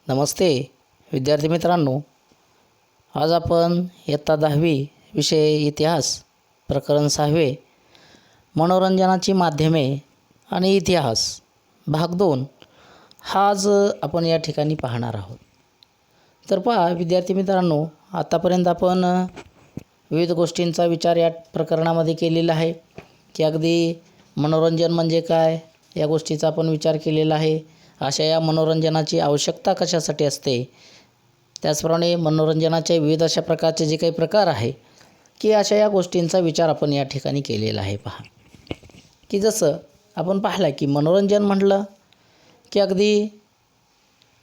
नमस्ते विद्यार्थी मित्रांनो, आज आपण इयत्ता 10वी विषय इतिहास प्रकरण 6 मनोरंजनाची माध्यमे आणि इतिहास भाग 2 हा आज आपण या ठिकाणी पाहणार आहोत. तर पहा विद्यार्थी मित्रांनो, आतापर्यंत आपण विविध गोष्टींचा विचार या प्रकरणामध्ये केलेला आहे की अगदी मनोरंजन म्हणजे काय या गोष्टीचा आपण विचार केलेला आहे. अशा या मनोरंजनाची आवश्यकता कशासाठी असते, त्याचप्रमाणे मनोरंजनाचे विविध अशा प्रकारचे जे काही प्रकार आहे की अशा या गोष्टींचा विचार आपण या ठिकाणी केलेला आहे. पहा की जसं आपण पाहिलं की मनोरंजन म्हटलं की अगदी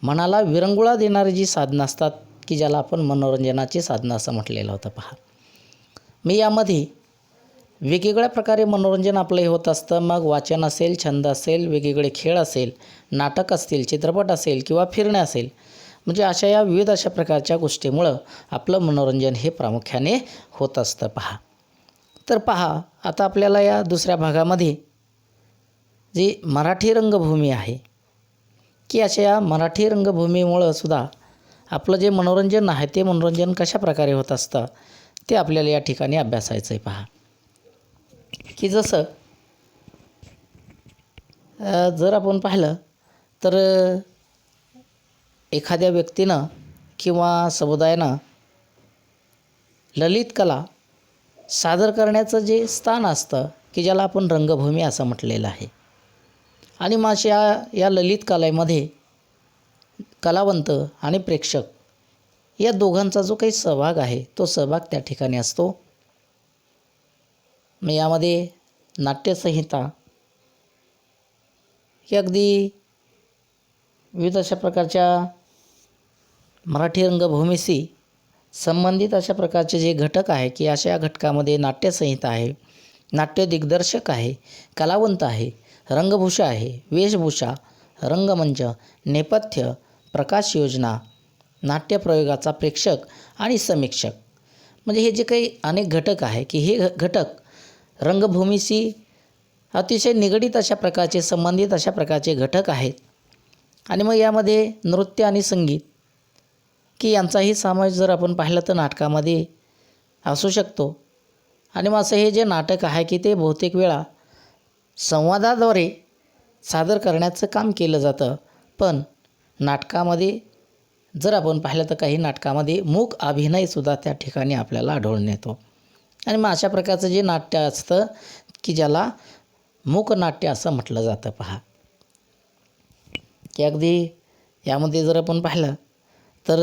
मनाला विरंगुळा देणारी जी साधनं असतात की ज्याला आपण मनोरंजनाची साधनं असं म्हटलेलं होतं. पहा मी यामध्ये वेगवेगळ्या प्रकारे मनोरंजन आपलं हे होत असतं. मग वाचन असेल, छंद असेल, वेगवेगळे खेळ असेल, नाटक असतील, चित्रपट असेल किंवा फिरणे असेल, म्हणजे अशा या विविध अशा प्रकारच्या गोष्टीमुळं आपलं मनोरंजन हे प्रामुख्याने होत असतं. पहा तर पहा आता आपल्याला या दुसऱ्या भागामध्ये जी मराठी रंगभूमी आहे की अशा या मराठी रंगभूमीमुळं सुद्धा आपलं जे मनोरंजन आहे ते मनोरंजन कशा प्रकारे होत असतं ते आपल्याला या ठिकाणी अभ्यासायचं आहे. पहा की जसं जर आपण पाहिलं तर एखाद्या व्यक्तीनं किंवा समुदायानं ललित कला सादर करण्याचं जे स्थान असतं की ज्याला आपण रंगभूमी असं म्हटलेलं आहे. आणि मग या ललित कलेमध्ये कलावंत आणि प्रेक्षक या दोघांचा जो काही सहभाग आहे तो सहभाग त्या ठिकाणी असतो. मग यामध्ये नाट्यसंहिता ही अगदी विविध अशा प्रकारच्या मराठी रंगभूमीशी संबंधित अशा प्रकारचे जे घटक आहे की अशा या घटकामध्ये नाट्यसंहिता आहे, नाट्य दिग्दर्शक आहे, कलावंत आहे, रंगभूषा आहे, वेशभूषा, रंगमंच, नेपथ्य, प्रकाश योजना, नाट्यप्रयोगाचा प्रेक्षक आणि समीक्षक, म्हणजे हे जे काही अनेक घटक आहे की हे घटक रंगभूमीशी अतिशय निगडीत अशा प्रकारचे संबंधित अशा प्रकारचे घटक आहेत. आणि मग यामध्ये नृत्य आणि संगीत की यांचाही समावेश जर आपण पाहिलं तर नाटकामध्ये असू शकतो. आणि मग असं हे जे नाटक आहे की ते बहुतेक वेळा संवादाद्वारे सादर करण्याचं काम केलं जातं. पण नाटकामध्ये जर आपण पाहिलं तर काही नाटकामध्ये मूक अभिनयसुद्धा त्या ठिकाणी आपल्याला आढळून येतो. आणि मग अशा प्रकारचं जे नाट्य असतं की ज्याला मूकनाट्य असं म्हटलं जातं. पहा की अगदी यामध्ये जर आपण पाहिलं तर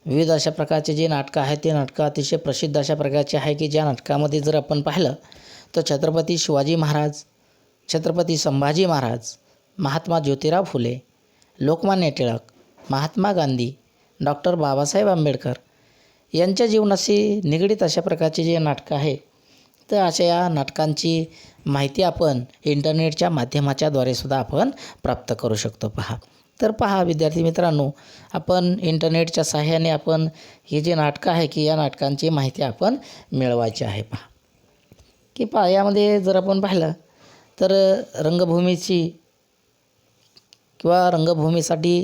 विविध अशा प्रकारचे जे नाटकं आहेत ते नाटकं अतिशय प्रसिद्ध अशा प्रकारचे आहे की ज्या नाटकामध्ये जर आपण पाहिलं तर छत्रपती शिवाजी महाराज, छत्रपती संभाजी महाराज, महात्मा ज्योतिराव फुले, लोकमान्य टिळक, महात्मा गांधी, डॉक्टर बाबासाहेब आंबेडकर यांच्या जीवनाशी निगडीत अशा प्रकारचे जे नाटकं आहे तर अशा या नाटकांची माहिती आपण इंटरनेटच्या माध्यमाच्याद्वारे सुद्धा आपण प्राप्त करू शकतो. पहा तर पहा विद्यार्थी मित्रांनो, आपण इंटरनेटच्या सहाय्याने आपण हे जे नाटकं आहे की या नाटकांची माहिती आपण मिळवायची आहे. पहा की पहा यामध्ये जर आपण पाहिलं तर रंगभूमीची किंवा रंगभूमीसाठी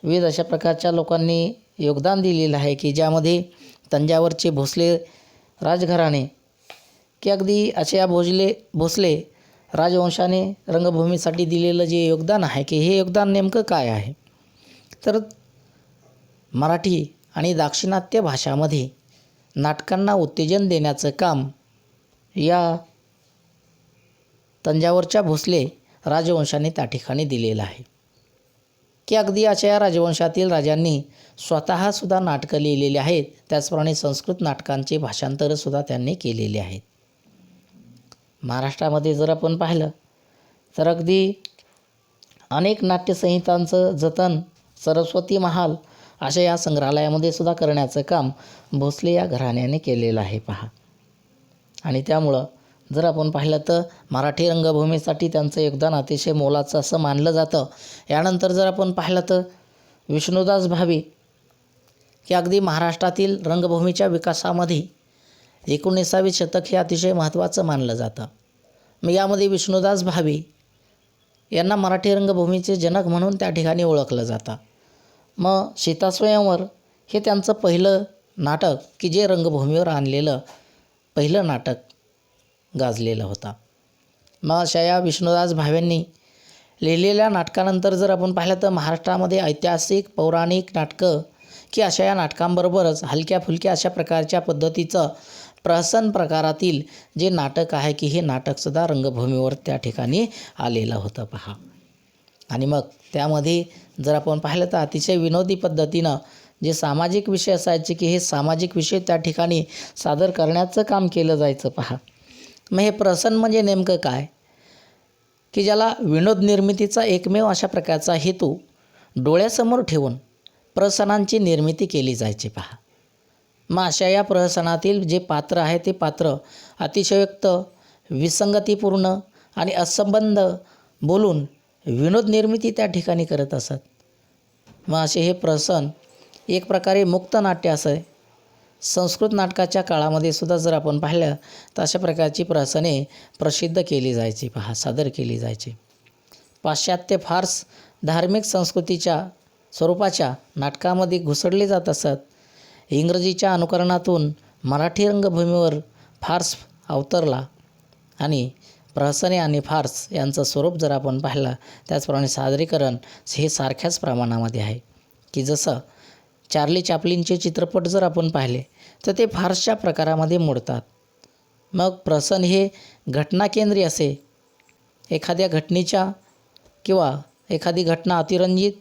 विविध अशा प्रकारच्या लोकांनी योगदान दिलेलं आहे की ज्यामध्ये तंजावरचे भोसले राजघराणे की अगदी अशा या भोसले राजवंशाने रंगभूमीसाठी दिलेलं जे योगदान आहे की हे योगदान नेमकं काय आहे, तर मराठी आणि दाक्षिणात्य भाषामध्ये नाटकांना उत्तेजन देण्याचं काम या तंजावरच्या भोसले राजवंशाने त्या ठिकाणी दिलेलं आहे. की अगदी अशा या राजवंशातील राजांनी स्वतःसुद्धा नाटकं लिहिलेली आहेत. त्याचप्रमाणे संस्कृत नाटकांचे भाषांतरसुद्धा त्यांनी केलेले आहेत. महाराष्ट्रामध्ये जर आपण पाहिलं तर अगदी अनेक नाट्यसंहितांचं जतन सरस्वती महाल अशा या संग्रहालयामध्ये सुद्धा करण्याचं काम भोसले या घराण्याने केलेलं आहे. पहा आणि त्यामुळं जर आपण पाहिलं तर मराठी रंगभूमीसाठी त्यांचं योगदान अतिशय मोलाचं असं मानलं जातं. यानंतर जर आपण पाहिलं तर विष्णुदास भावे की अगदी महाराष्ट्रातील रंगभूमीच्या विकासामध्ये 19वे शतक हे अतिशय महत्त्वाचं मानलं जातं. मग यामध्ये विष्णुदास भावे यांना मराठी रंगभूमीचे जनक म्हणून त्या ठिकाणी ओळखलं जातं. मग सीतास्वयंवर हे त्यांचं पहिलं नाटक की जे रंगभूमीवर आणलेलं पहिलं नाटक गाजलेलं होतं. मग अशा या विष्णुदास भावेंनी लिहिलेल्या नाटकानंतर जर आपण पाहिलं तर महाराष्ट्रामध्ये ऐतिहासिक पौराणिक नाटकं की अशा या नाटकांबरोबरच हलक्या फुलक्या अशा प्रकारच्या पद्धतीचं प्रहसन प्रकारातील जे नाटक आहे की हे नाटकसुद्धा रंगभूमीवर त्या ठिकाणी आलेलं होतं पहा. आणि मग त्यामध्ये जर आपण पाहिलं तर अतिशय विनोदी पद्धतीनं जे सामाजिक विषय असायचे की हे सामाजिक विषय त्या ठिकाणी सादर करण्याचं काम केलं जायचं पहा. मग हे प्रहसन म्हणजे नेमकं काय की ज्याला विनोद निर्मितीचा एकमेव अशा प्रकारचा हेतू डोळ्यासमोर ठेवून प्रहसनांची निर्मिती केली जायची पहा. मग अशा या प्रहसनातील जे पात्र आहे ते पात्र अतिशयोक्त विसंगतीपूर्ण आणि असंबंध बोलून विनोद निर्मिती त्या ठिकाणी करत असत. मग असे हे प्रहसन एक प्रकारे मुक्त नाट्य असं संस्कृत नाटकाच्या काळामध्ये सुद्धा जर आपण पाहिलं तर अशा प्रकारची प्रहसने प्रसिद्ध केली जायची पहा, सादर केली जायची. पाश्चात्य फार्स धार्मिक संस्कृतीच्या स्वरूपाच्या नाटकामध्ये घुसडले जात असत. इंग्रजीच्या अनुकरणातून मराठी रंगभूमीवर फार्स अवतरला आणि प्रहसने आणि फार्स यांचं स्वरूप जर आपण पाहिलं त्याचप्रमाणे सादरीकरण हे सारख्याच प्रमाणामध्ये आहे की जसं चार्ली चॅप्लिनचे चित्रपट जर आपण पाहिले तर ते फार्सच्या प्रकारामध्ये मोडतात. मग प्रहसन हे घटनाकेंद्री असे एखाद्या घटनेच्या किंवा एखादी घटना अतिरंजित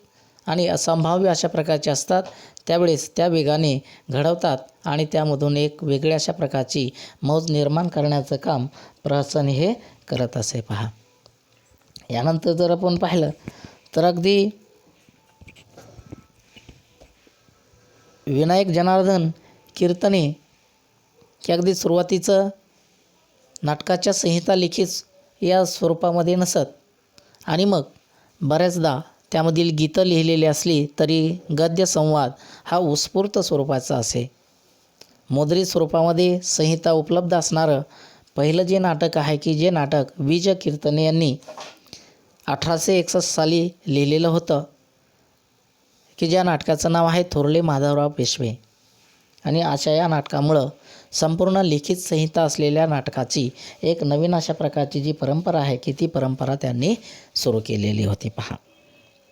आणि असंभाव्य अशा प्रकारचे असतात त्यावेळेस त्या वेगाने घडवतात आणि त्यामधून एक वेगळ्या अशा प्रकारची मौज निर्माण करण्याचं काम प्रहसन हे करत असे पहा. यानंतर जर आपण पाहिलं तर अगदी विनायक जनार्दन कीर्तने की अगदी सुरुवातीचं नाटकाच्या संहिता लिखित या स्वरूपामध्ये नसत आणि मग बऱ्याचदा त्यामधील गीतं लिहिलेली असली तरी गद्य संवाद हा उत्स्फूर्त स्वरूपाचा असे. मुद्रित स्वरूपामध्ये संहिता उपलब्ध असणारं पहिलं जे नाटक आहे की जे नाटक वि. ज. कीर्तने यांनी 1861 साली लिहिलेलं होतं की ज्या नाटकाचं नाव आहे थोरले माधवराव पेशवे. आणि अशा या नाटकामुळं संपूर्ण लिखित संहिता असलेल्या नाटकाची एक नवीन अशा प्रकारची जी परंपरा आहे की ती परंपरा त्यांनी सुरू केलेली होती पहा.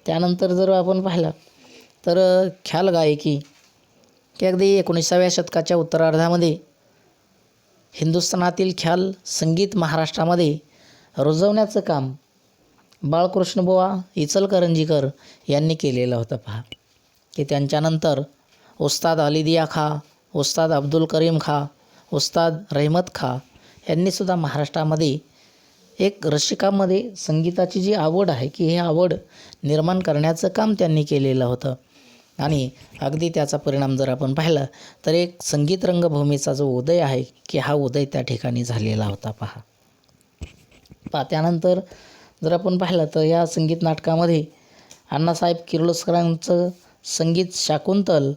त्यानंतर जर आपण पाहिलं तर ख्याल गायकी की अगदी 19व्या शतकाच्या उत्तरार्धामध्ये हिंदुस्थानातील ख्याल संगीत महाराष्ट्रामध्ये रुजवण्याचं काम बाळकृष्णबुवा इचलकरंजीकर यांनी केलेलं होतं पहा. की त्यांच्यानंतर उस्ताद अलीदिया खा, उस्ताद अब्दुल करीम खा, उस्ताद रहमत खा यांनीसुद्धा महाराष्ट्रामध्ये एक रसिकामध्ये संगीताची जी आवड आहे की ही आवड निर्माण करण्याचं काम त्यांनी केलेलं होतं. आणि अगदी त्याचा परिणाम जर आपण पाहिलं तर एक संगीत रंगभूमीचा जो उदय आहे की हा उदय त्या ठिकाणी झालेला होता पहा. त्यानंतर जर आपण पाहिलं तर या संगीत नाटकामध्ये अण्णासाहेब किर्लोस्करांचं संगीत शाकुंतल,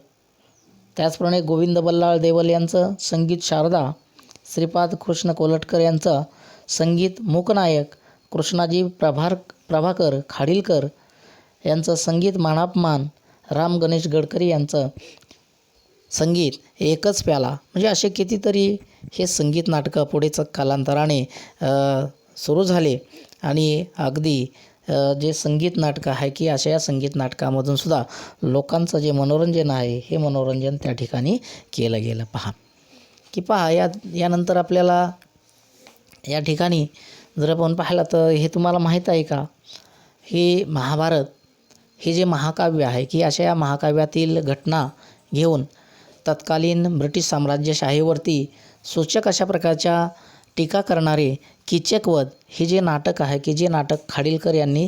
त्याचप्रमाणे गोविंद बल्लाळ देवल यांचं संगीत शारदा, श्रीपाद कृष्ण कोलटकर यांचं संगीत मूकनायक, कृष्णाजी प्रभाकर खाडीलकर यांचं संगीत मानापमान, राम गणेश गडकरी यांचं संगीत एकच प्याला, म्हणजे असे कितीतरी हे संगीत नाटकं पुढेच कालांतराने सुरू झाले. आणि अगदी जे संगीत नाटकं आहे की अशा या संगीत नाटकामधून सुद्धा लोकांचं जे मनोरंजन आहे हे मनोरंजन त्या ठिकाणी केलं गेलं पहा. की पहा यानंतर आपल्याला या ठिकाणी जर आपण पाहिलं तर हे तुम्हाला माहीत आहे का, हे महाभारत हे जे महाकाव्य आहे की अशा या महाकाव्यातील घटना घेऊन तत्कालीन ब्रिटिश साम्राज्यशाहीवरती सूचक अशा प्रकारच्या टीका करणारे कीचकवध हे जे नाटक आहे की जे नाटक खाडीलकर यांनी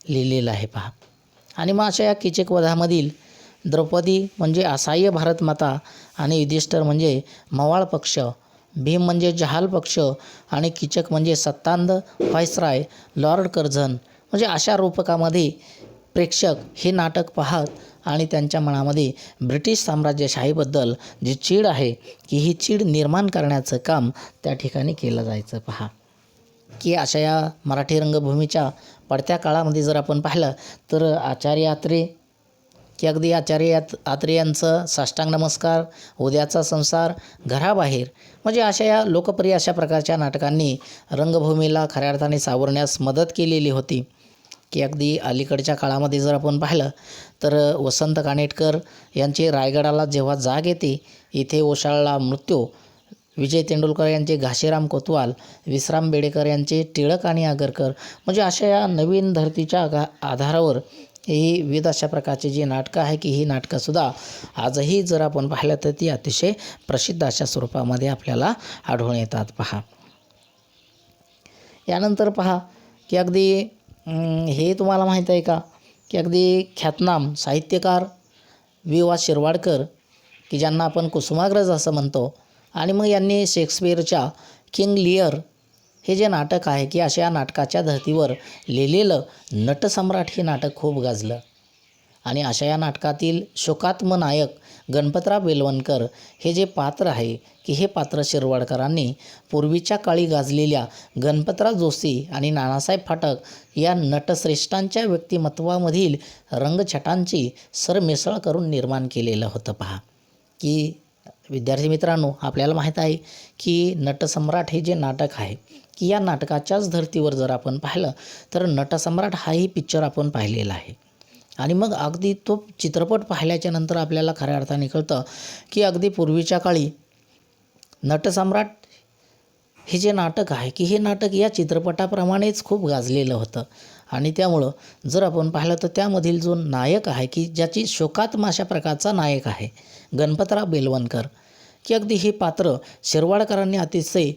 लिहिलेलं आहे पहा. आणि मग अशा या कीचकवधामधील द्रौपदी म्हणजे असहाय्य भारतमाता आणि युधिष्ठिर म्हणजे मवाळ पक्ष, भीम म्हणजे जहाल पक्ष आणि कीचक म्हणजे सत्तांध व्हाईसराय लॉर्ड कर्झन, म्हणजे अशा रूपकामध्ये प्रेक्षक हे नाटक पाहत आणि त्यांच्या मनामध्ये ब्रिटिश साम्राज्यशाहीबद्दल जी चीड आहे की ही चीड निर्माण करण्याचं काम त्या ठिकाणी केलं जायचं पहा. की अशा या मराठी रंगभूमीच्या पडत्या काळामध्ये जर आपण पाहिलं तर आचार्य अत्रे, की अगदी आचार्य आत्रे यांचं साष्टांग नमस्कार, उद्याचा संसार, घराबाहेर म्हणजे अशा या लोकप्रिय अशा प्रकारच्या नाटकांनी रंगभूमीला खऱ्या अर्थाने सावरण्यास मदत केलेली होती. की अगदी अलीकडच्या काळामध्ये जर आपण पाहिलं तर वसंत कानेटकर यांची रायगडाला जेव्हा जाग येते, इथे ओशाळला मृत्यू, विजय तेंडुलकर यांचे घाशीराम कोतवाल, विश्राम बेडेकर यांचे टिळक आणि आगरकर म्हणजे अशा या नवीन धर्तीच्या आधारावर ही विविध अशा प्रकारची जी नाटकं आहे की ही नाटकंसुद्धा आजही जर आपण पाहिलं तर ती अतिशय प्रसिद्ध अशा स्वरूपामध्ये आपल्याला आढळून येतात. पहा यानंतर पहा की अगदी हे तुम्हाला माहीत आहे का की अगदी ख्यातनाम साहित्यकार वि वा शिरवाडकर की ज्यांना आपण कुसुमाग्रज असं म्हणतो, आणि मग यांनी शेक्सपिअरच्या किंग लिअर हे जे नाटक आहे की अशा नाटकाच्या धर्तीवर लिहिलेलं नटसम्राट हे नाटक खूप गाजलं. आणि अशा या नाटकातील शोकात्म नायक गणपतराव बेलवणकर हे जे पात्र आहे की हे पात्र शिरवाडकरांनी पूर्वीच्या काळी गाजलेल्या गणपतराव जोशी आणि नानासाहेब फाटक या नटश्रेष्ठांच्या व्यक्तिमत्वामधील रंगछटांची सरमिसळ करून निर्माण केलेलं होतं. पहा की विद्यार्थी मित्रांनो, आपल्याला माहीत आहे की नटसम्राट हे जे नाटक आहे की या नाटकाच्याच धर्तीवर जर आपण पाहिलं तर नटसम्राट हाही पिक्चर आपण पाहिलेला आहे. आणि मग अगदी तो चित्रपट पाहिल्याच्या नंतर आपल्याला खऱ्या अर्थाने कळतं की अगदी पूर्वीच्या काळी नटसम्राट हे जे नाटक आहे की हे नाटक या चित्रपटाप्रमाणेच खूप गाजलेलं होतं. आणि त्यामुळं जर आपण पाहिलं तर त्यामधील जो नायक आहे की ज्याची शोकात्म अशा प्रकारचा नायक आहे गणपतराव बेलवणकर, की अगदी हे पात्र शिरवाडकरांनी अतिशय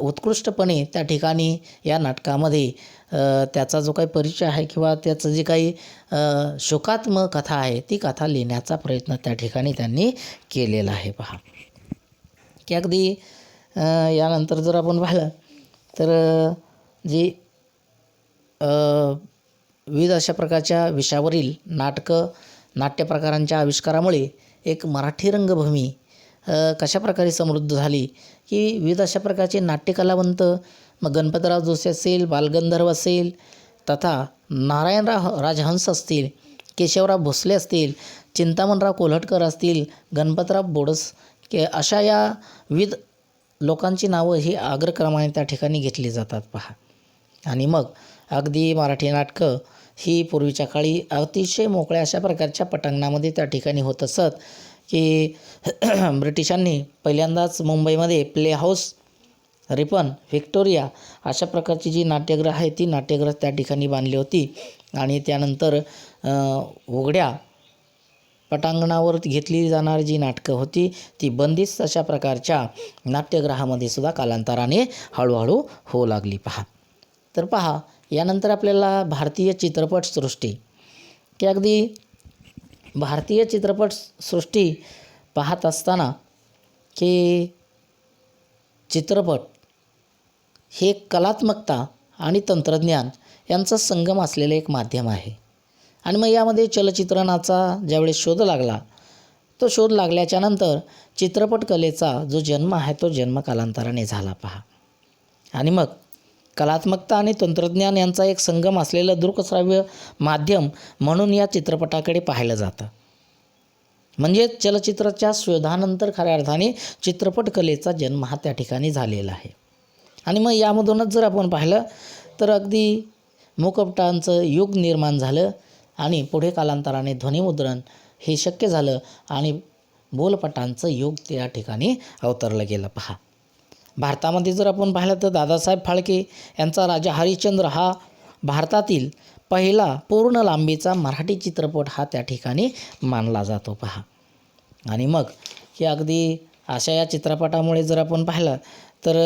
उत्कृष्टपणे त्या ठिकाणी या नाटकामध्ये त्याचा जो काही परिचय आहे किंवा त्याचं जे काही शोकात्मक कथा आहे ती कथा लिहिण्याचा प्रयत्न त्या ठिकाणी त्यांनी केलेला आहे. पहा की अगदी यानंतर जर आपण पाहिलं तर जी विविध अशा प्रकारच्या विषयावरील नाटकं नाट्यप्रकारांच्या आविष्कारामुळे एक मराठी रंगभूमी कशा प्रकारे समृद्ध झाली की विविध अशा प्रकारचे नाट्यकलावंत, मग गणपतराव जोशी असेल, बालगंधर्व असेल, तथा नारायणराव राजहंस असतील, केशवराव भोसले असतील, चिंतामणराव कोल्हटकर असतील, गणपतराव बोडस के अशा या विविध लोकांची नावं ही अग्रक्रमाने त्या ठिकाणी घेतली जातात. पहा आणि मग अगदी मराठी नाटकं ही पूर्वीच्या काळी अतिशय मोकळ्या अशा प्रकारच्या पटांगणामध्ये त्या ठिकाणी होत असत. की ब्रिटिशांनी पहिल्यांदाच मुंबईमध्ये प्ले हाऊस, रिपन, व्हिक्टोरिया अशा प्रकारची जी नाट्यगृह आहे ती नाट्यगृह त्या ठिकाणी बांधली होती. आणि त्यानंतर उघड्या पटांगणावर घेतली जाणारी जी नाटकं होती ती बंदिस्त अशा प्रकारच्या नाट्यगृहामध्ये सुद्धा कालांतराने हळूहळू होऊ लागली. पहा तर पहा यानंतर आपल्याला भारतीय चित्रपटसृष्टी की अगदी भारतीय चित्रपटसृष्टी पाहत असताना की चित्रपट हे कलात्मकता आणि तंत्रज्ञान यांचा संगम असलेलं एक माध्यम आहे. आणि मग यामध्ये चलचित्रणाचा ज्यावेळेस शोध लागला, तो शोध लागल्याच्या नंतर चित्रपट कलेचा जो जन्म आहे तो जन्म कालांतराने झाला. पहा आणि मग कलात्मकता आणि तंत्रज्ञान यांचा एक संगम असलेलं दृकश्राव्य माध्यम म्हणून या चित्रपटाकडे पाहिलं जातं. म्हणजे चलचित्राच्या शोधानंतर खऱ्या अर्थाने चित्रपट कलेचा जन्म हा त्या ठिकाणी झालेला आहे. आणि मग यामधूनच जर आपण पाहिलं तर अगदी मूकपटांचं युग निर्माण झालं आणि पुढे कालांतराने ध्वनिमुद्रण हे शक्य झालं आणि बोलपटांचं युग त्या ठिकाणी अवतरलं गेलं. पहा भारतामध्ये जर आपण पाहिलं तर दादासाहेब फाळके यांचा राजा हरिश्चंद्र हा भारतातील पहिला पूर्ण लांबीचा मराठी चित्रपट हा त्या ठिकाणी मानला जातो. पहा आणि मग हे अगदी अशा या चित्रपटामुळे जर आपण पाहिलं तर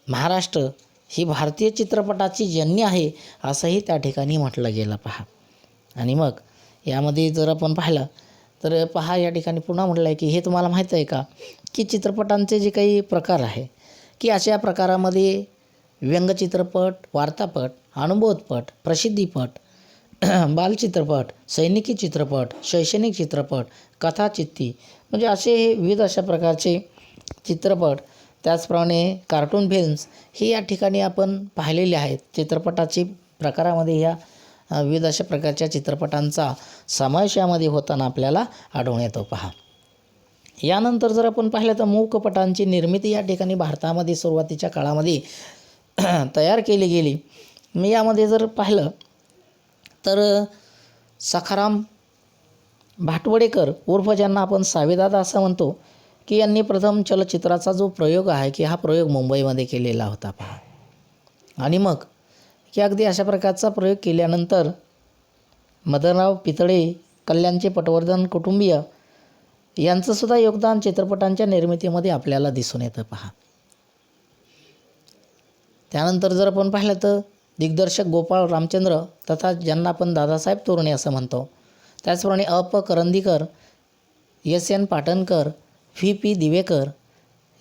महाराष्ट्र ही भारतीय चित्रपटाची जननी आहे असंही त्या ठिकाणी म्हटलं गेलं. पहा आणि मग यामध्ये जर आपण पाहिलं तर पहा या ठिकाणी पुन्हा म्हटलं आहे की हे तुम्हाला माहीत आहे का की चित्रपटांचे जे काही प्रकार आहे की अशा प्रकारामध्ये व्यंगचित्रपट, वार्तापट, अनुभवपट, प्रसिद्धीपट, बालचित्रपट, सैनिकी चित्रपट, शैक्षणिक चित्रपट, कथाचित्ती म्हणजे असे विविध अशा प्रकारचे चित्रपट, त्याचप्रमाणे कार्टून फिल्म्स ही या ठिकाणी आपण पाहिलेले आहेत. चित्रपटाची प्रकारामध्ये ह्या विविध अशा प्रकारच्या चित्रपटांचा समावेश यामध्ये होताना आपल्याला आढळून येतो पहा. यानंतर जर आपण पाहिलं तर मूकपटांची निर्मिती या ठिकाणी भारतामध्ये सुरुवातीच्या काळामध्ये तयार केली गेली. मी यामध्ये जर पाहिलं तर सखाराम भाटवडेकर उर्फ ज्यांना आपण सावेदादा असं म्हणतो की यांनी प्रथम चलचित्राचा जो प्रयोग आहे की हा प्रयोग मुंबईमध्ये केलेला होता पहा. आणि मग की अगदी अशा प्रकारचा प्रयोग केल्यानंतर मदनराव पितळे, कल्याणचे पटवर्धन कुटुंबीय यांचंसुद्धा योगदान चित्रपटांच्या निर्मितीमध्ये आपल्याला दिसून येतं पहा. त्यानंतर जर आपण पाहिलं तर दिग्दर्शक गोपाळ रामचंद्र तथा ज्यांना आपण दादासाहेब तोरणे असं म्हणतो, त्याचप्रमाणे अ.प. करंदीकर, एस.एन. पाटणकर, व्ही.पी. दिवेकर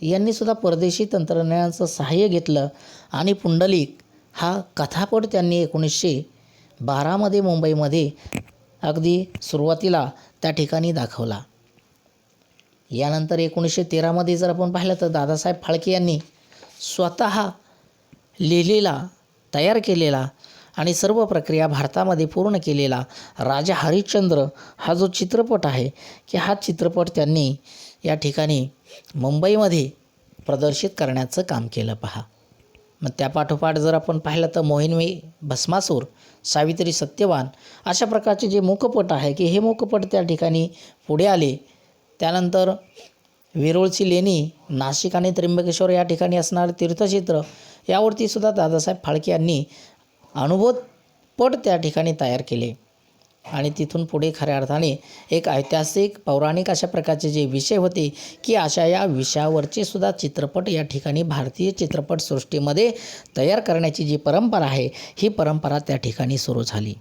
यांनीसुद्धा परदेशी तंत्रज्ञानाचं सहाय्य घेतलं आणि पुंडलिक हा कथापट त्यांनी 1912मध्ये मुंबईमध्ये अगदी सुरुवातीला त्या ठिकाणी दाखवला. यानंतर 1913मध्ये जर आपण पाहिलं तर दादासाहेब फाळके यांनी स्वतः लिहिलेला, तयार केलेला आणि सर्व प्रक्रिया भारतामध्ये पूर्ण केलेला राजा हरिश्चंद्र हा जो चित्रपट आहे की हा चित्रपट त्यांनी या ठिकाणी मुंबईमध्ये प्रदर्शित करण्याचं काम केलं पहा. मग त्यापाठोपाठ जर आपण पाहिलं तर मोहिनी भस्मासूर, सावित्री सत्यवान अशा प्रकारचे जे मूकपट आहे की हे मूकपट त्या ठिकाणी पुढे आले. त्यानंतर वेरूळची लेणी, नाशिक आणि त्र्यंबकेश्वर या ठिकाणी असणारे तीर्थक्षेत्र यावरती सुद्धा दादासाहेब फाळके यांनी अनुभवपट त्या ठिकाणी तयार केले. आणि तिथून पुढे खऱ्या अर्थाने एक ऐतिहासिक पौराणिक अशा प्रकारचे जे विषय होते की अशा या विषयावरचे सुद्धा चित्रपट या ठिकाणी भारतीय चित्रपटसृष्टीमध्ये तयार करण्याची जी परंपरा आहे ही परंपरा त्या ठिकाणी सुरू झाली.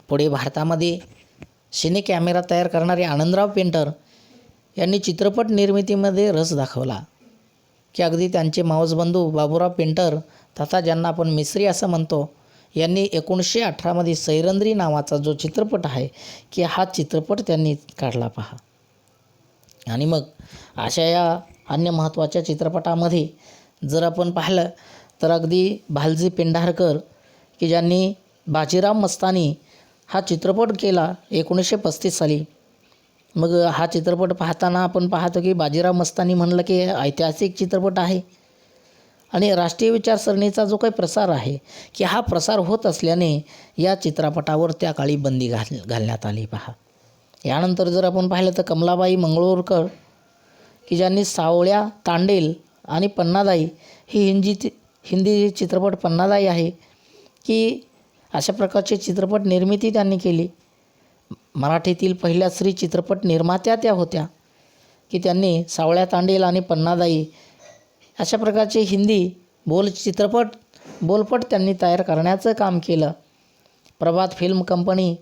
पुढे भारतामध्ये सिने कॅमेरा तयार करणारे आनंदराव पेंटर यांनी चित्रपट निर्मितीमध्ये रस दाखवला की अगदी त्यांचे मावसबंधू बाबूराव पेंटर तथा ज्यांना आपण मिस्त्री असं म्हणतो यांनी 1918मध्ये सैरंद्री नावाचा जो चित्रपट आहे की हा चित्रपट त्यांनी काढला पहा. आणि मग अशा या अन्य महत्त्वाच्या चित्रपटामध्ये जर आपण पाहिलं तर अगदी भालजी पेंढारकर की ज्यांनी बाजीराव मस्तानी हा चित्रपट केला 1935 साली. मग हा चित्रपट पाहताना आपण पाहतो की बाजीराव मस्तानी म्हणलं की ऐतिहासिक चित्रपट आहे आणि राष्ट्रीय विचारसरणीचा जो काही प्रसार आहे की हा प्रसार होत असल्याने या चित्रपटावर त्या काळी बंदी घालण्यात आली पहा. यानंतर जर आपण पाहिलं तर कमलाबाई मंगळूरकर की ज्यांनी सावळ्या, तांडेल आणि पन्नादाई ही हिंदी चित्रपट पन्नादाई आहे की अशा प्रकारचे चित्रपट निर्मिती त्यांनी केली. मराठीतील पहिल्या स्त्री चित्रपट निर्मात्या त्या होत्या की त्यांनी सावळ्या, तांडेल आणि पन्नादाई अशा प्रकारचे हिंदी बोलपट त्यांनी तयार करण्याचं काम केलं. प्रभात फिल्म कंपनी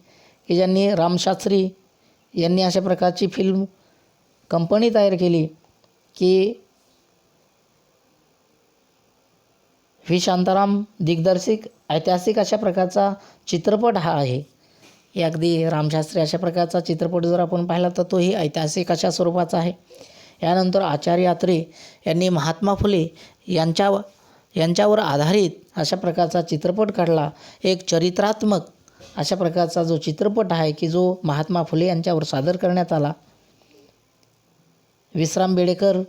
की ज्यांनी रामशास्त्री यांनी अशा प्रकारची फिल्म कंपनी तयार केली की व्ही शांताराम दिग्दर्शित ऐतिहासिक अशा प्रकारचा चित्रपट हा आहे. हे अगदी रामशास्त्री अशा प्रकारचा चित्रपट जर आपण पाहिला तर तोही ऐतिहासिक अशा स्वरूपाचा आहे. यानंतर आचार्य अत्रे यांनी महात्मा फुले यांच्यावर आधारित अशा प्रकारचा चित्रपट काढला. एक चरित्रात्मक अशा प्रकारचा जो चित्रपट आहे की जो महात्मा फुले यांच्यावर सादर करण्यात आला. विश्राम बेडेकर,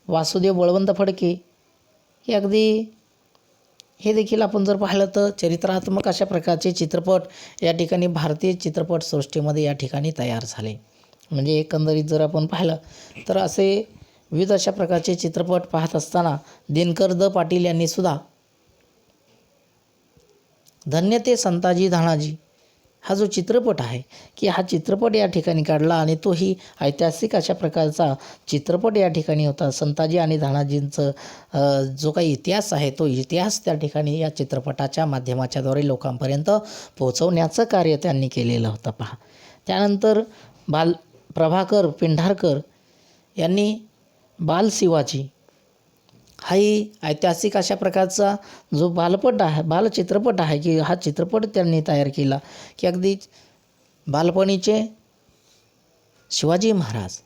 वासुदेव बळवंत फडके हे देखील आपण जर पाहिलं तर चरित्रात्मक अशा प्रकारचे चित्रपट या ठिकाणी भारतीय चित्रपटसृष्टीमध्ये या ठिकाणी तयार झाले. म्हणजे एकंदरीत जर आपण पाहिलं तर असे विविध अशा प्रकारचे चित्रपट पाहत असताना दिनकर द पाटील यांनी सुद्धा धन्य ते संताजी धाणाजी हा जो चित्रपट आहे की हा चित्रपट या ठिकाणी काढला आणि तोही ऐतिहासिक अशा प्रकारचा चित्रपट या ठिकाणी होता. संताजी आणि धाणाजींचं जो काही इतिहास आहे तो इतिहास त्या ठिकाणी या चित्रपटाच्या माध्यमाच्याद्वारे लोकांपर्यंत पोहोचवण्याचं कार्य त्यांनी केलेलं होतं पहा. त्यानंतर प्रभाकर पेंढारकर यांनी बाल शिवाजी हाही ऐतिहासिक अशा प्रकारचा जो बालचित्रपट आहे की हा चित्रपट त्यांनी तयार केला की अगदी बालपणीचे शिवाजी महाराज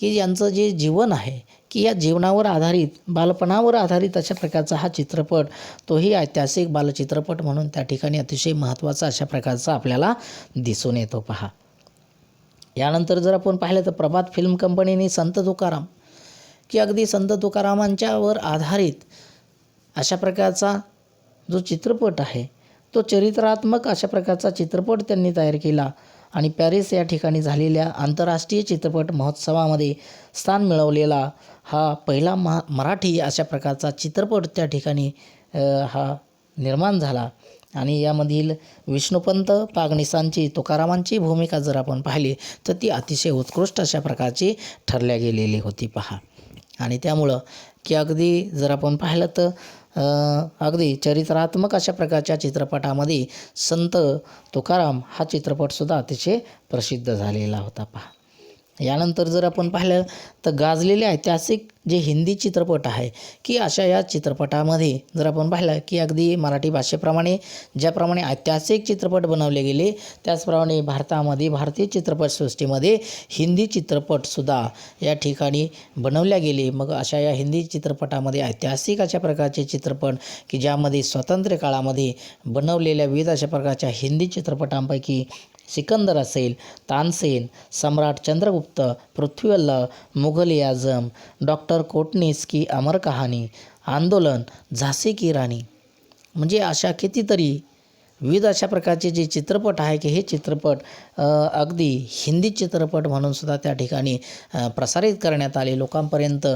की यांचं जे जीवन आहे की या जीवनावर आधारित, बालपणावर आधारित अशा प्रकारचा हा चित्रपट, तोही ऐतिहासिक बालचित्रपट म्हणून त्या ठिकाणी अतिशय महत्त्वाचा अशा प्रकारचा आपल्याला दिसून येतो पहा. यानंतर जर आपण पाहिलं तर प्रभात फिल्म कंपनीने संत तुकाराम, की अगदी संत तुकारामांच्यावर आधारित अशा प्रकारचा जो चित्रपट आहे तो चरित्रात्मक अशा प्रकारचा चित्रपट त्यांनी तयार केला आणि पॅरिस या ठिकाणी झालेल्या आंतरराष्ट्रीय चित्रपट महोत्सवामध्ये स्थान मिळवलेला हा पहिला मराठी अशा प्रकारचा चित्रपट त्या ठिकाणी हा निर्माण झाला. आणि यामधील विष्णुपंत पागनिसांची, तुकारामांची भूमिका जर आपण पाहिली तर ती अतिशय उत्कृष्ट अशा प्रकारची ठरल्या गेलेली होती पहा. आणि त्यामुळं की अगदी जर आपण पाहिलं तर अगदी चरित्रात्मक अशा प्रकारच्या चित्रपटामध्ये संत तुकाराम हा चित्रपटसुद्धा अतिशय प्रसिद्ध झालेला होता पहा. यानंतर जर आपण पाहिलं तर गाजलेले ऐतिहासिक जे हिंदी चित्रपट आहे की अशा या चित्रपटामध्ये जर आपण पाहिलं की अगदी मराठी भाषेप्रमाणे ज्याप्रमाणे ऐतिहासिक चित्रपट बनवले गेले त्याचप्रमाणे भारतामध्ये, भारतीय चित्रपटसृष्टीमध्ये हिंदी चित्रपटसुद्धा या ठिकाणी बनवल्या गेले. मग अशा या हिंदी चित्रपटामध्ये ऐतिहासिक अशा प्रकारचे चित्रपट की ज्यामध्ये स्वातंत्र्य काळामध्ये बनवलेल्या विविध अशा प्रकारच्या हिंदी चित्रपटांपैकी सिकंदर असेल, तानसेन, सम्राट चंद्रगुप्त, पृथ्वीवल्लभ, मुघल ए आझम, डॉक्टर कोटनीस की अमर कहाणी, आंदोलन, झांसी की राणी, म्हणजे अशा कितीतरी विविध अशा प्रकारचे जे चित्रपट आहे की हे चित्रपट अगदी हिंदी चित्रपट म्हणून सुद्धा त्या ठिकाणी प्रसारित करण्यात आले लोकांपर्यंत,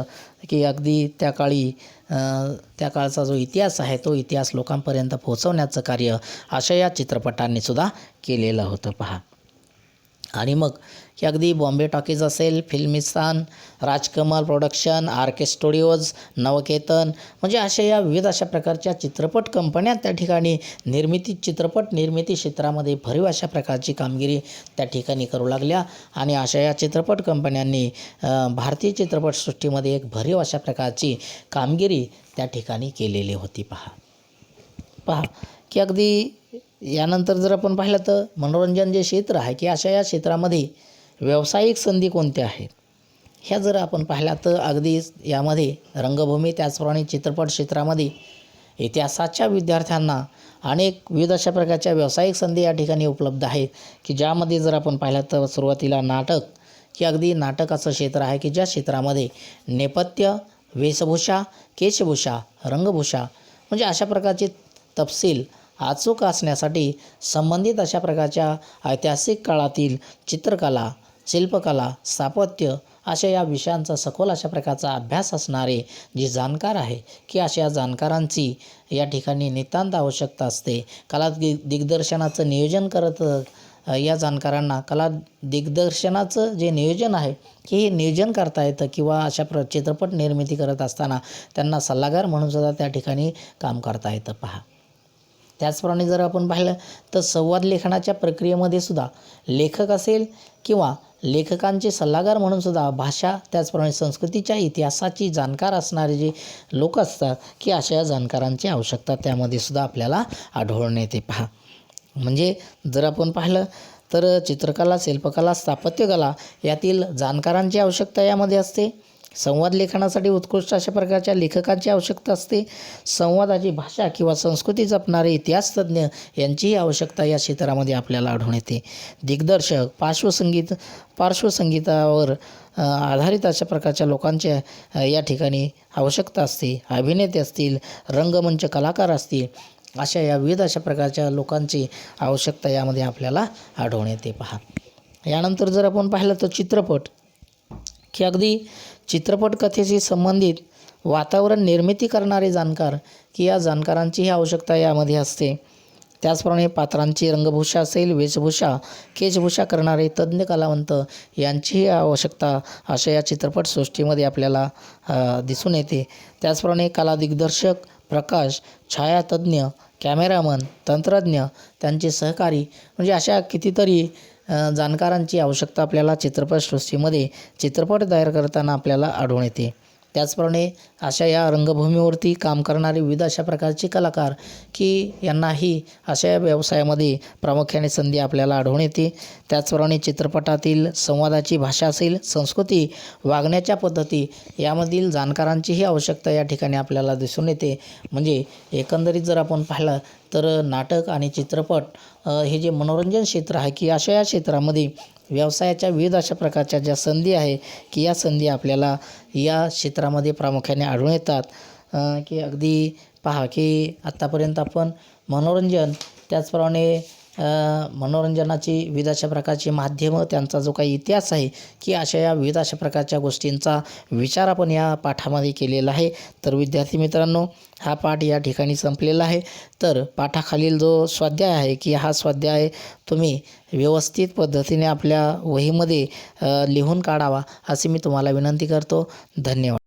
की अगदी त्या काळी त्या काळचा जो इतिहास आहे तो इतिहास लोकांपर्यंत पोहोचवण्याचं कार्य अशा या चित्रपटांनी सुद्धा केलेलं होतं पहा. आणि मग की अगदी बॉम्बे टॉकीज असेल, फिल्मिस्तान, राजकमल प्रोडक्शन, आर के स्टुडिओज, नवकेतन, म्हणजे अशा या विविध अशा प्रकारच्या चित्रपट कंपन्या त्या ठिकाणी चित्रपट निर्मिती क्षेत्रामध्ये भरीव अशा प्रकारची कामगिरी त्या ठिकाणी करू लागल्या. आणि अशा या चित्रपट कंपन्यांनी भारतीय चित्रपटसृष्टीमध्ये एक भरीव अशा प्रकारची कामगिरी त्या ठिकाणी केलेली होती पहा की अगदी यानंतर जर आपण पाहिलं तर मनोरंजन जे क्षेत्र आहे की अशा या क्षेत्रामध्ये व्यावसायिक संधी कोणत्या आहेत ह्या जर आपण पाहिल्या तर अगदी यामध्ये रंगभूमी त्याचप्रमाणे चित्रपट क्षेत्रामध्ये इतिहासाच्या विद्यार्थ्यांना अनेक विविध अशा प्रकारच्या व्यावसायिक संधी या ठिकाणी उपलब्ध आहेत की ज्यामध्ये जर आपण पाहिलं तर सुरुवातीला नाटक, की अगदी नाटक असं क्षेत्र आहे की ज्या क्षेत्रामध्ये नेपथ्य, वेशभूषा, केशभूषा, रंगभूषा म्हणजे अशा प्रकारचे तपशील अचूक असण्यासाठी संबंधित अशा प्रकारच्या ऐतिहासिक काळातील चित्रकला, शिल्पकला, स्थापत्य अशा या विषयांचा सखोल अशा प्रकारचा अभ्यास असणारे जे जाणकार आहे की अशा जाणकारांची या ठिकाणी नितांत आवश्यकता असते. कला दिग्दर्शनाचं नियोजन करत या जाणकारांना कला दिग्दर्शनाचं जे नियोजन आहे की हे नियोजन करता येतं किंवा अशा चित्रपट निर्मिती करत असताना त्यांना सल्लागार म्हणून सुद्धा त्या ठिकाणी काम करता येतं पहा. त्याचप्रमाणे जर आपण पाहिलं तर संवाद लेखनाच्या प्रक्रियेमध्ये सुद्धा लेखक असेल किंवा लेखकांचे सल्लागार म्हणून सुद्धा भाषा त्याचप्रमाणे संस्कृतीच्या इतिहासाची जाणकार असणारे जे लोक असतात की अशा जाणकारांची आवश्यकता त्यामध्ये सुद्धा आपल्याला आढळून येते पहा. म्हणजे जर आपण पाहिलं तर चित्रकला, शिल्पकला, स्थापत्यकला यातील जाणकारांची आवश्यकता यामध्ये असते. संवाद लेखनासाठी उत्कृष्ट अशा प्रकारच्या लेखकांची आवश्यकता असते. संवादाची भाषा किंवा संस्कृती जपणारे इतिहासतज्ञ यांचीही आवश्यकता या क्षेत्रामध्ये आपल्याला आढळून येते. दिग्दर्शक, पार्श्वसंगीतावर आधारित अशा प्रकारच्या लोकांची या ठिकाणी आवश्यकता असते. अभिनेते असतील, रंगमंच कलाकार असतील, अशा या विविध अशा प्रकारच्या लोकांची आवश्यकता यामध्ये आपल्याला आढळून येते पहा. यानंतर जर आपण पाहिलं तर चित्रपट, की अगदी चित्रपट कथेशी संबंधित वातावरण निर्मिती करणारे जाणकार की या जाणकारांचीही आवश्यकता यामध्ये असते. त्याचप्रमाणे पात्रांची रंगभूषा असेल, वेशभूषा, केशभूषा करणारे तज्ज्ञ कलावंत यांचीही आवश्यकता अशा या चित्रपटसृष्टीमध्ये आपल्याला दिसून येते. त्याचप्रमाणे कला दिग्दर्शक, प्रकाश, छायातज्ञ, कॅमेरामन, तंत्रज्ञ, त्यांचे सहकारी म्हणजे अशा कितीतरी जाणकारांची आवश्यकता आपल्याला चित्रपटसृष्टीमध्ये चित्रपट तयार करताना आपल्याला आढळून येते. त्याचप्रमाणे अशा या रंगभूमीवरती काम करणारे विविध अशा प्रकारचे कलाकार की यांनाही अशा या व्यवसायामध्ये प्रामुख्याने संधी आपल्याला आढळून येते. त्याचप्रमाणे चित्रपटातील संवादाची भाषा असेल, संस्कृती, वागण्याच्या पद्धती यामधील जाणकारांचीही आवश्यकता या ठिकाणी आपल्याला दिसून येते. म्हणजे एकंदरीत जर आपण पाहिलं तर नाटक आणि चित्रपट हे जे मनोरंजन क्षेत्र आहे की अशा या क्षेत्रामध्ये व्यवसायाच्या विविध अशा प्रकारच्या ज्या संधी आहे की या संधी आपल्याला या क्षेत्रामध्ये प्रामुख्याने आढळून येतात. की अगदी पहा की आत्तापर्यंत आपण मनोरंजन, त्याचप्रमाणे मनोरंजनाची विविध अशा प्रकारची माध्यमं, त्यांचा जो काही इतिहास आहे की अशा या विविध अशा प्रकारच्या गोष्टींचा विचार आपण या पाठामध्ये केलेला आहे. तर विद्यार्थी मित्रांनो, हा पाठ या ठिकाणी संपलेला आहे. तर पाठाखालील जो स्वाध्याय आहे की हा स्वाध्याय तुम्ही व्यवस्थित पद्धतीने आपल्या वहीमध्ये लिहून काढावा अशी मी तुम्हाला विनंती करतो. धन्यवाद.